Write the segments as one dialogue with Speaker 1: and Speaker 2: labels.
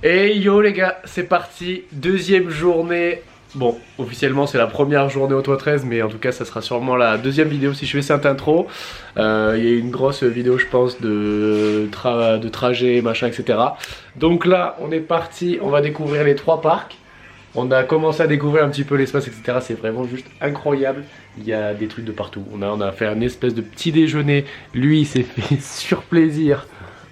Speaker 1: Et yo les gars, c'est parti, deuxième journée. Bon, officiellement c'est la première journée au toit 13, mais en tout cas ça sera sûrement la deuxième vidéo si je fais cette intro. Il y a une grosse vidéo je pense de trajet, machin, etc. Donc là on est parti, on va découvrir les 3 parcs. On a commencé à découvrir un petit peu l'espace, etc. C'est vraiment juste incroyable. Il y a des trucs de partout. On a fait un espèce de petit déjeuner. Lui il s'est fait sur plaisir.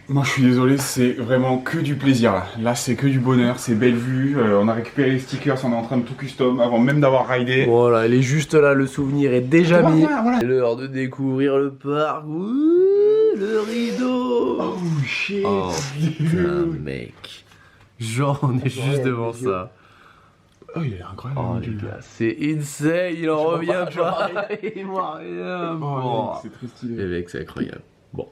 Speaker 2: Moi je suis désolé, c'est vraiment que du plaisir là. Là c'est que du bonheur, c'est belle vue, on a récupéré les stickers, on est en train de tout custom avant même d'avoir raidé.
Speaker 1: Voilà, elle est juste là, le souvenir est déjà mis.
Speaker 2: Voilà.
Speaker 1: L'heure de découvrir le parc. Ouh, le rideau.
Speaker 2: Oh shit.
Speaker 1: Oh putain mec. Genre on est juste devant ça.
Speaker 2: Oh il est incroyable.
Speaker 1: Oh les gars, c'est insane, il en revient pas. Il voit rien.
Speaker 2: Oh, c'est très stylé.
Speaker 1: Les mecs, c'est incroyable. Bon,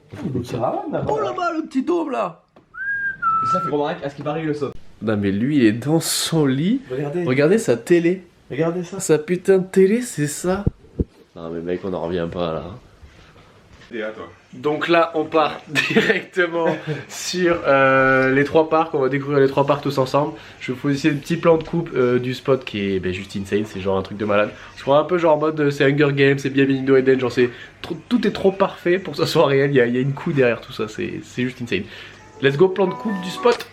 Speaker 3: là-bas.
Speaker 1: oh là-bas, le petit dôme là.
Speaker 3: Et ça fait remarquer, à ce qui paraît, il le saute.
Speaker 1: Non mais lui, il est dans son lit. Regardez sa télé.
Speaker 3: Regardez ça.
Speaker 1: Sa putain de télé, c'est ça. Non mais mec, on en revient pas là.
Speaker 2: Et à toi.
Speaker 1: Donc là, on part directement sur les 3 parcs. On va découvrir les 3 parcs tous ensemble. Je vais vous essayer le petit plan de coupe du spot qui est juste insane. C'est genre un truc de malade. Je crois un peu genre en mode c'est Hunger Games, c'est Bienvenue dans Eden. Genre tout est trop parfait pour que ça soit réel. Il y a une couille derrière tout ça. C'est juste insane. Let's go, plan de coupe du spot.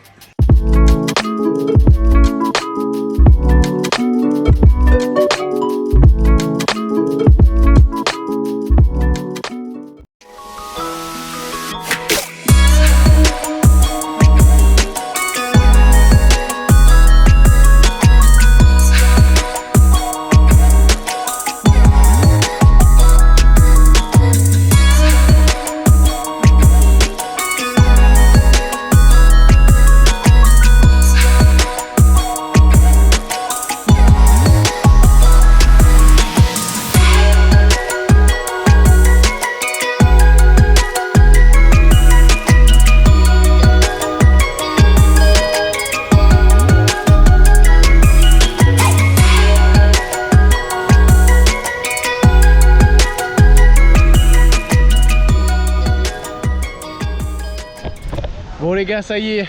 Speaker 1: Bon les gars, ça y est,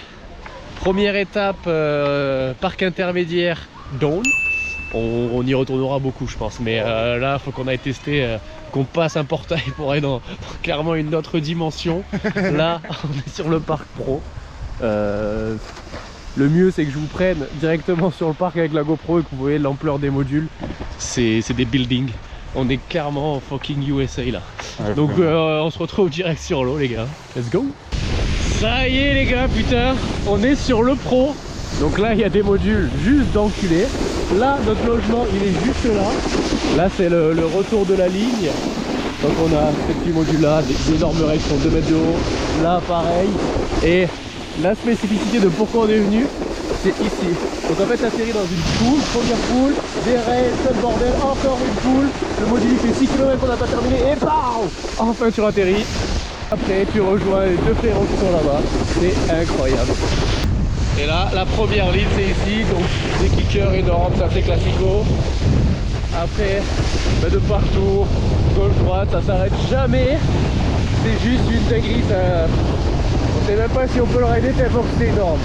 Speaker 1: première étape, parc intermédiaire Dawn. On y retournera beaucoup je pense, mais là faut qu'on aille tester, qu'on passe un portail pour aller dans clairement une autre dimension. Là on est sur le parc pro. Le mieux c'est que je vous prenne directement sur le parc avec la GoPro et que vous voyez l'ampleur des modules. C'est des buildings. On est clairement en fucking USA là. Ouais, donc on se retrouve direct sur l'eau les gars. Let's go. Ça y est les gars, putain, on est sur le pro. Donc là il y a des modules juste d'enculé. Là notre logement il est juste là. Là c'est le retour de la ligne. Donc on a ces petits modules là, des énormes règles qui sont 2 mètres de haut. Là pareil. Et la spécificité de pourquoi on est venu, c'est ici. Donc en fait t'atterris dans une poule, première poule, des raies, tout le bordel, encore une poule. Le module il fait 6 km qu'on n'a pas terminé et bam, enfin tu atterris. Après tu rejoins les 2 frérots qui sont là-bas, c'est incroyable. Et là la première ligne c'est ici, donc des kickers énormes, ça fait classico. Après de partout, gauche droite, ça s'arrête jamais. C'est juste une dinguerie, ça... on sait même pas si on peut le rider tellement que c'est énorme.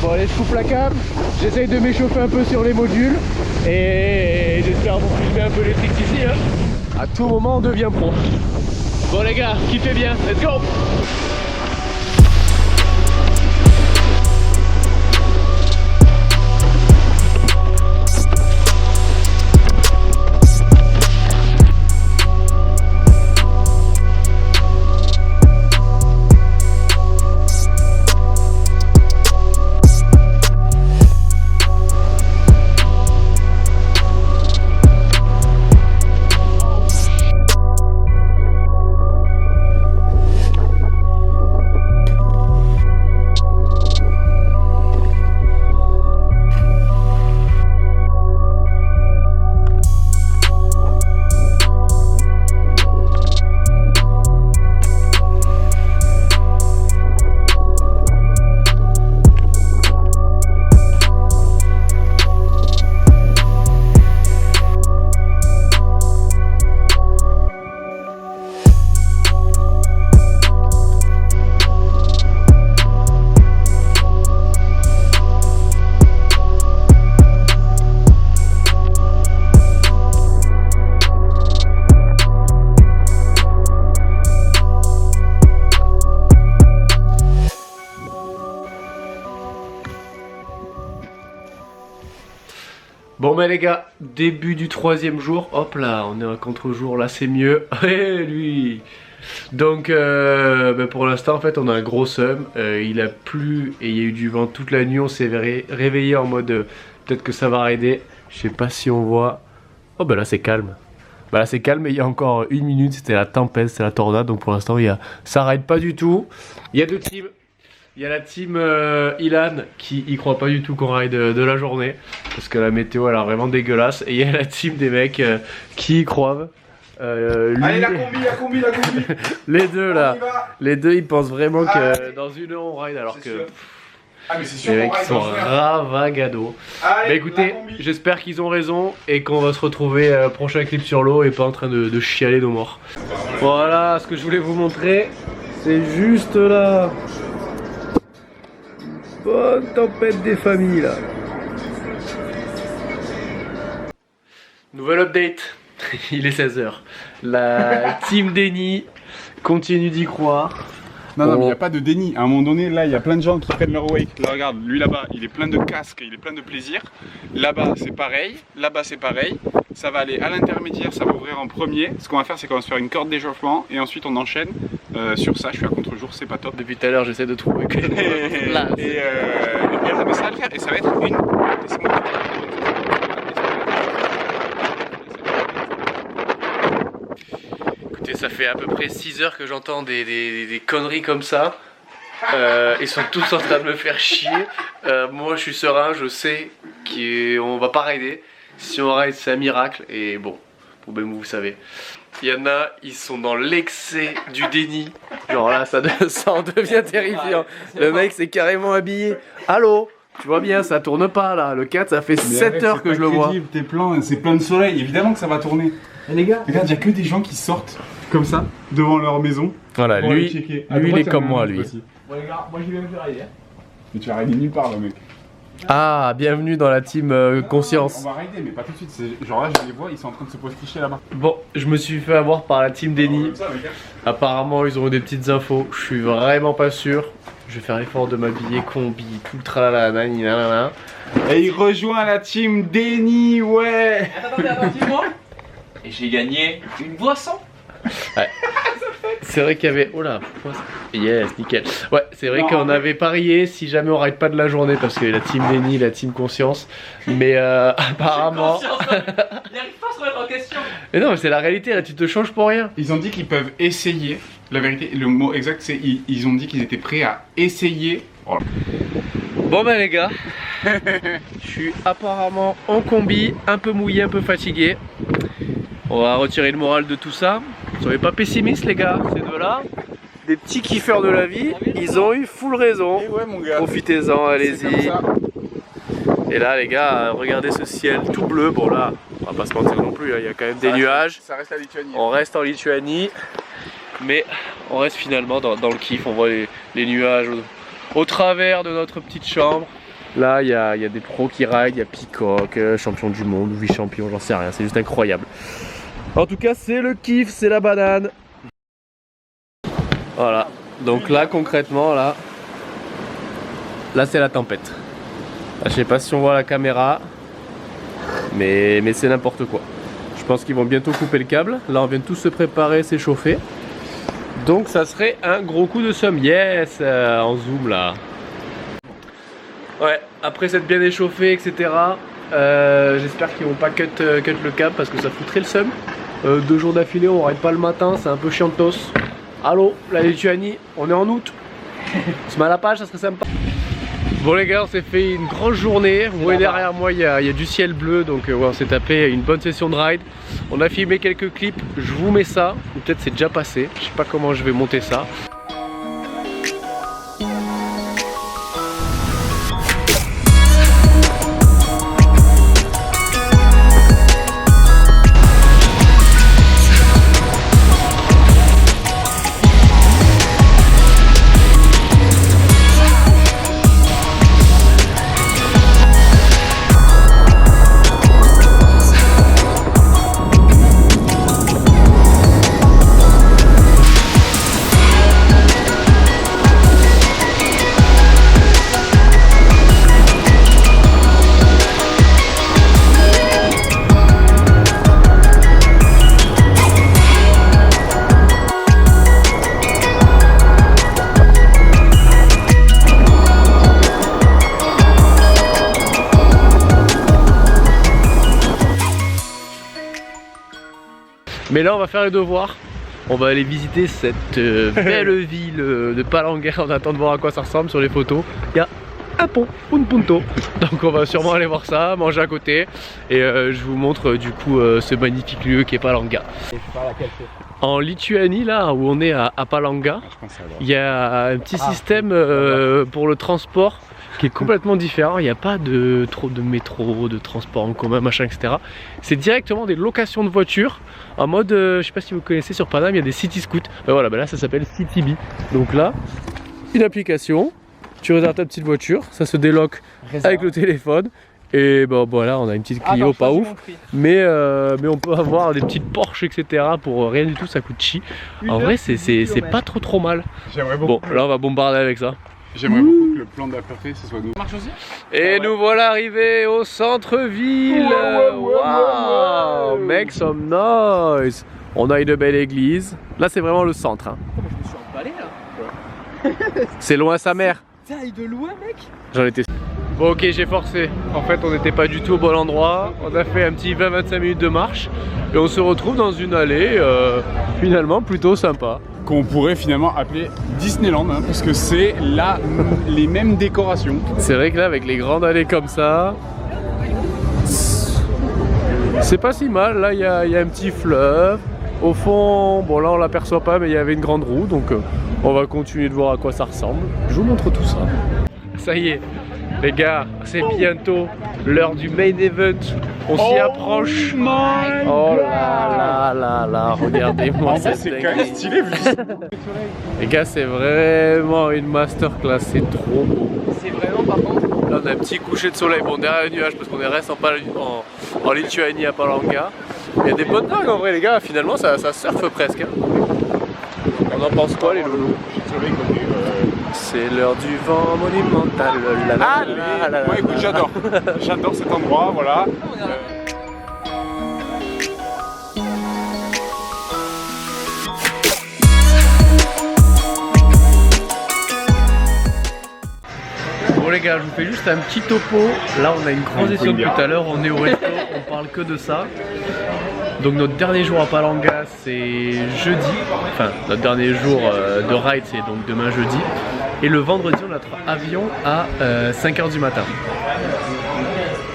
Speaker 1: Bon allez, je coupe la cam, j'essaye de m'échauffer un peu sur les modules et j'espère vous filmer un peu les tricks ici hein. À tout moment on devient pro. Bon les gars, kiffez bien, let's go! Bon ben les gars, début du 3e jour, hop là, on est à contre-jour, là c'est mieux. Et lui. Donc pour l'instant en fait on a un gros seum, il a plu et il y a eu du vent toute la nuit, on s'est réveillé en mode peut-être que ça va raider. Je sais pas si on voit. Oh bah là c'est calme. Bah là c'est calme et il y a encore 1 minute, c'était la tempête, c'était la tornade, donc pour l'instant ça raide pas du tout. Il y a 2 teams. Il y a la team Ilan qui y croit pas du tout qu'on ride de la journée parce que la météo elle est vraiment dégueulasse, et il y a la team des mecs qui y croient.
Speaker 2: Allez la combi
Speaker 1: Les deux là, les deux ils pensent vraiment que dans 1 heure on ride alors que
Speaker 2: mais c'est sûr
Speaker 1: les mecs sont ravagados. Bah écoutez, j'espère qu'ils ont raison et qu'on va se retrouver prochain clip sur l'eau et pas en train de chialer nos morts. Voilà ce que je voulais vous montrer, c'est juste là. Bonne tempête des familles là. Nouvelle update. Il est 16 h. La team Denny continue d'y croire.
Speaker 2: Non, mais il n'y a pas de déni. À un moment donné, là, il y a plein de gens qui prennent leur wake. Là, regarde, lui là-bas, il est plein de casques, il est plein de plaisir. Là-bas, c'est pareil. Là-bas, c'est pareil. Ça va aller à l'intermédiaire, ça va ouvrir en premier. Ce qu'on va faire, c'est qu'on va se faire une corde d'échauffement et ensuite on enchaîne sur ça. Je suis à contre-jour, c'est pas top.
Speaker 1: Depuis tout à l'heure, j'essaie de trouver que là.
Speaker 2: Mais ça va le faire et ça va être une. Laissez-moi.
Speaker 1: Écoutez, ça fait à peu près 6 heures que j'entends des conneries comme ça. Ils sont tous en train de me faire chier. Moi je suis serein, je sais qu'on va pas rider. Si on ride c'est un miracle. Et bon, vous savez. Il y en a, ils sont dans l'excès du déni. Genre là ça en devient terrifiant. Le mec s'est carrément habillé. Allô? Tu vois bien, ça tourne pas là. Le 4 ça fait 7 heures que je le vois.
Speaker 2: T'es plein, c'est plein de soleil, évidemment que ça va tourner.
Speaker 3: Et les gars,
Speaker 2: regarde, il y a que des gens qui sortent comme ça devant leur maison.
Speaker 1: Voilà, lui il est comme moi lui.
Speaker 3: bon les gars, moi j'y vais me faire rider.
Speaker 2: Mais tu vas rider nulle part, le mec.
Speaker 1: Ah, bienvenue dans la team Conscience.
Speaker 2: On va rider, mais pas tout de suite. Genre là, je les vois, ils sont en train de se posticher là-bas.
Speaker 1: Bon, je me suis fait avoir par la team Denny. Apparemment, ils ont eu des petites infos. Je suis vraiment pas sûr. Je vais faire l'effort de m'habiller combi, tout le tralala, nanana.
Speaker 2: Et il rejoint la team Denny, ouais.
Speaker 3: Attends, dis-moi. Et j'ai gagné une boisson.
Speaker 1: Ouais. C'est vrai qu'il y avait... Oh là, yes, nickel. Ouais, c'est vrai qu'on avait parié si jamais on ride pas de la journée parce que la team Denny, la team Conscience. Mais apparemment...
Speaker 3: Il n'arrive pas à se remettre en question.
Speaker 1: Mais non, mais c'est la réalité, là, tu te changes pour rien.
Speaker 2: Ils ont dit qu'ils peuvent essayer. La vérité, le mot exact, c'est ils ont dit qu'ils étaient prêts à essayer. Oh.
Speaker 1: Bon ben les gars, je suis apparemment en combi, un peu mouillé, un peu fatigué. On va retirer le moral de tout ça. Soyez pas pessimistes les gars, ces deux-là, des petits kiffeurs de la vie, ils ont eu full raison.
Speaker 2: Et ouais, mon gars.
Speaker 1: Profitez-en, allez-y. Et là les gars, regardez ce ciel tout bleu. Bon là, on va pas se mentir non plus, il y a quand même des nuages.
Speaker 2: Ça reste la Lituanie.
Speaker 1: On reste en Lituanie, mais on reste finalement dans le kiff. On voit les nuages au travers de notre petite chambre. Là, il y a des pros qui ride, il y a Peacock, champion du monde, vice-champion, j'en sais rien, c'est juste incroyable. En tout cas, c'est le kiff, c'est la banane. Voilà, donc là, concrètement, là c'est la tempête. Là, je sais pas si on voit la caméra, mais c'est n'importe quoi. Je pense qu'ils vont bientôt couper le câble. Là, on vient de tous se préparer, s'échauffer. Donc ça serait un gros coup de somme. Yes, en zoom là. Ouais, après s'être bien échauffé, etc. J'espère qu'ils vont pas cut le câble parce que ça foutrait le seum. 2 jours d'affilée, on ride pas le matin, c'est un peu chiantos. Allô, la Lituanie, on est en août. On se met à la page, ça serait sympa. Bon les gars, on s'est fait une grosse journée. Vous voyez derrière moi, il y a du ciel bleu. Donc ouais, on s'est tapé une bonne session de ride. On a filmé quelques clips, je vous mets ça. Ou peut-être c'est déjà passé, je sais pas comment je vais monter ça. Mais là on va faire les devoirs. On va aller visiter cette belle ville de Palanga. On attend de voir à quoi ça ressemble sur les photos. Il y a un pont, un punto. Donc on va sûrement aller voir ça, manger à côté. Et je vous montre du coup ce magnifique lieu qui est Palanga. En Lituanie, là où on est à Palanga, il y a un petit système pour le transport qui est complètement différent. Il n'y a pas trop de métro, de transport en commun, machin, etc. C'est directement des locations de voitures en mode, je sais pas si vous connaissez, sur Paname, il y a des city scouts. Ben voilà, ben là ça s'appelle CityBee. Donc là, une application, tu réserves ta petite voiture, ça se déloque avec le téléphone. Et bon voilà, on a une petite Clio, pas ouf, mais on peut avoir des petites Porsche, etc. pour rien du tout, ça coûte chi. En vrai, c'est pas trop mal. Bon, là on va bombarder avec ça.
Speaker 2: J'aimerais beaucoup que le plan de la Ferté, ce soit nous.
Speaker 1: Et nous voilà arrivés au centre-ville. Waouh, make some noise. On a une belle église. Là, c'est vraiment le centre. Hein.
Speaker 3: Je me suis emballé là.
Speaker 1: C'est loin sa mère.
Speaker 3: Taille de loin, mec.
Speaker 1: J'en étais. Bon, ok, j'ai forcé. En fait, on n'était pas du tout au bon endroit. On a fait un petit 20-25 minutes de marche. Et on se retrouve dans une allée finalement plutôt sympa.
Speaker 2: Qu'on pourrait finalement appeler Disneyland, hein, parce que c'est là les mêmes décorations.
Speaker 1: C'est vrai que là, avec les grandes allées comme ça, c'est pas si mal. Là, il y a un petit fleuve. Au fond, bon là on l'aperçoit pas, mais il y avait une grande roue, donc on va continuer de voir à quoi ça ressemble. Je vous montre tout ça. Ça y est, les gars, c'est bientôt l'heure du main event. On s'y approche. Oh là là là là, regardez-moi cette
Speaker 2: c'est quand même stylé vu ça.
Speaker 1: Les gars, c'est vraiment une masterclass, c'est trop beau.
Speaker 3: C'est vraiment par contre.
Speaker 1: Là, on a un petit coucher de soleil, bon derrière les nuages parce qu'on est resté en Lituanie à Palanga. Il y a des bonnes vagues en vrai les gars, finalement ça surfe presque. Hein. On en pense quoi les loulous? C'est l'heure du vent monumental.
Speaker 2: Ouais, écoute, j'adore. J'adore cet endroit, voilà.
Speaker 1: Bon les gars, je vous fais juste un petit topo. Là on a une transition depuis tout à l'heure, on est au resto, on parle que de ça. Donc notre dernier jour à Palanga c'est jeudi, enfin notre dernier jour de ride c'est donc demain jeudi. Et le vendredi on a notre avion à 5 h du matin.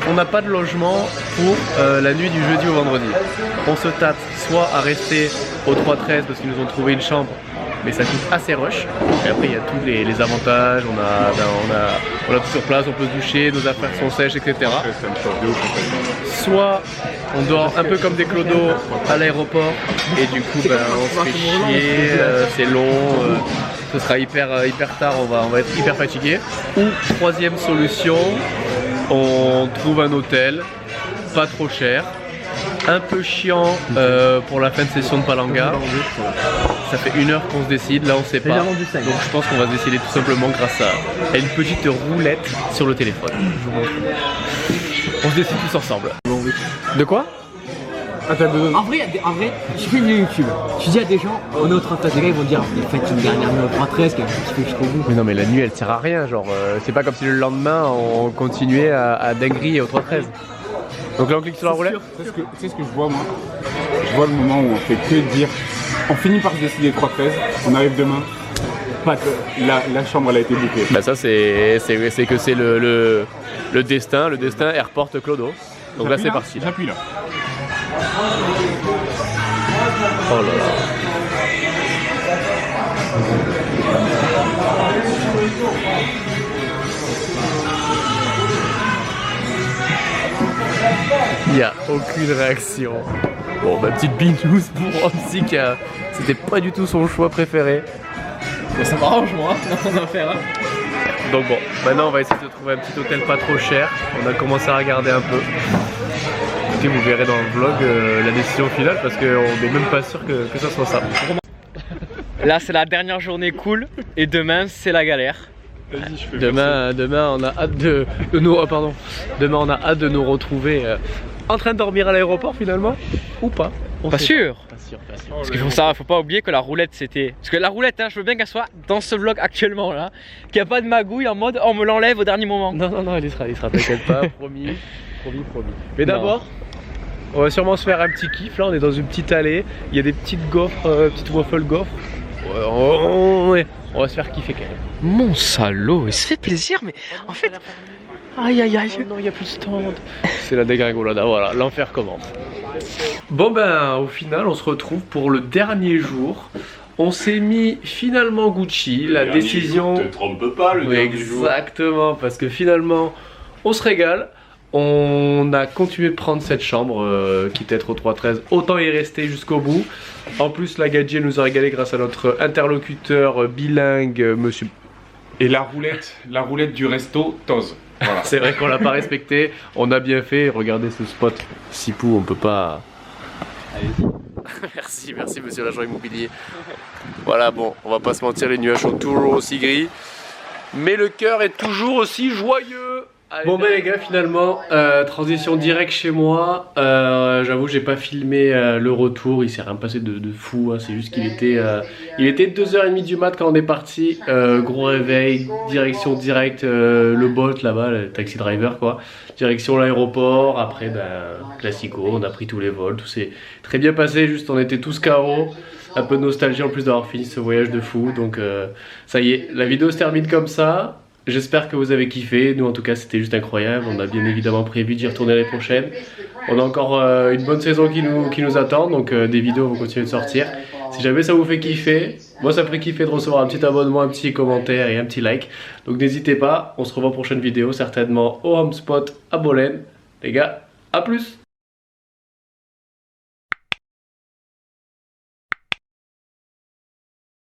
Speaker 1: On n'a pas de logement pour la nuit du jeudi au vendredi. On se tâte soit à rester au 313 parce qu'ils nous ont trouvé une chambre, mais ça coûte assez rush. Et après il y a tous les avantages, on a tout sur place, on peut se doucher, nos affaires sont sèches, etc. Soit on dort un peu comme des clodos à l'aéroport et du coup on se fait chier, c'est long, ce sera hyper tard, on va être hyper fatigué. Ou troisième solution, on trouve un hôtel, pas trop cher, un peu chiant pour la fin de session de Palanga. Ça fait 1 heure qu'on se décide, là on sait pas. Donc je pense qu'on va se décider tout simplement grâce à une petite roulette sur le téléphone. Je vous montre. On se décide tous ensemble. De quoi?
Speaker 3: En vrai, je fais une YouTube. Tu dis à des gens, on est au 313, les gars ils vont dire, faites une dernière nuit au 313 qui fait jusqu'au bout.
Speaker 1: Mais non mais la nuit elle sert à rien, genre c'est pas comme si le lendemain on continuait à dinguerie au 313. Donc là on clique sur la roulette.
Speaker 2: Tu sais ce que je vois moi? Je vois le moment où on fait que dire, on finit par se décider 313, on arrive demain, la chambre elle a été bouclée.
Speaker 1: Bah ça c'est que c'est le destin airporte Clodo. Donc là c'est parti.
Speaker 2: J'appuie là.
Speaker 1: Oh là là. Il n'y a aucune réaction. Bon, ma petite binouze pour Ramsey qui c'était pas du tout son choix préféré.
Speaker 3: Mais ça m'arrange moi, on a affaire.
Speaker 1: Donc bon, maintenant on va essayer de trouver un petit hôtel pas trop cher. On a commencé à regarder un peu. Écoutez, vous verrez dans le vlog la décision finale parce qu'on n'est même pas sûr que ça soit ça.
Speaker 3: Là c'est la dernière journée cool et demain c'est la galère.
Speaker 1: Demain on a hâte de nous Demain on a hâte de nous retrouver en train de dormir à l'aéroport finalement ou pas.
Speaker 3: Pas sûr.
Speaker 1: Pas sûr.
Speaker 3: Parce qu'il faut pas oublier que la roulette c'était. Parce que la roulette, hein, je veux bien qu'elle soit dans ce vlog actuellement là. Qu'il n'y a pas de magouille en mode on me l'enlève au dernier moment.
Speaker 1: Non, il y sera, t'inquiète pas, promis. Mais d'abord, On va sûrement se faire un petit kiff. Là, on est dans une petite allée. Il y a des petites gaufres, petites waffles gaufres. Ouais, on va se faire kiffer quand même.
Speaker 4: Mon salaud, il se fait plaisir, mais en fait... Aïe aïe aïe.
Speaker 1: Oh non, il n'y a plus de stand. C'est la dégringolade, voilà, l'enfer commence. Bon ben, au final, on se retrouve pour le dernier jour. On s'est mis finalement Gucci, la décision...
Speaker 2: Ne te trompe pas, le dernier jour.
Speaker 1: Exactement, parce que finalement, on se régale. On a continué de prendre cette chambre, quitte à être au 313, autant y rester jusqu'au bout. En plus, la Gadget nous a régalé grâce à notre interlocuteur bilingue, monsieur...
Speaker 2: Et la roulette du resto, Toz. Voilà.
Speaker 1: C'est vrai qu'on l'a pas respecté, on a bien fait. Regardez ce spot, Sipou, on peut pas... Allez-y. merci monsieur l'agent immobilier. Voilà, bon, on va pas se mentir, les nuages sont toujours aussi gris, mais le cœur est toujours aussi joyeux. Allez, bon ben les gars, finalement, transition directe chez moi. J'avoue, j'ai pas filmé le retour, il s'est rien passé de fou, hein. C'est juste qu'il était 2h30 du mat quand on est parti. Gros réveil, direction directe, le Bolt là-bas, le taxi driver quoi. Direction l'aéroport, après ben, classico, on a pris tous les vols, tout s'est très bien passé, juste on était tous KO. Un peu de nostalgie en plus d'avoir fini ce voyage de fou, donc ça y est, la vidéo se termine comme ça. J'espère que vous avez kiffé, nous en tout cas c'était juste incroyable, on a bien évidemment prévu d'y retourner l'année prochaine. On a encore une bonne saison qui nous attend, donc des vidéos vont continuer de sortir. Si jamais ça vous fait kiffer, moi ça me ferait kiffer de recevoir un petit abonnement, un petit commentaire et un petit like. Donc n'hésitez pas, on se revoit en prochaine vidéo certainement au HomeSpot à Bolène. Les gars, à plus!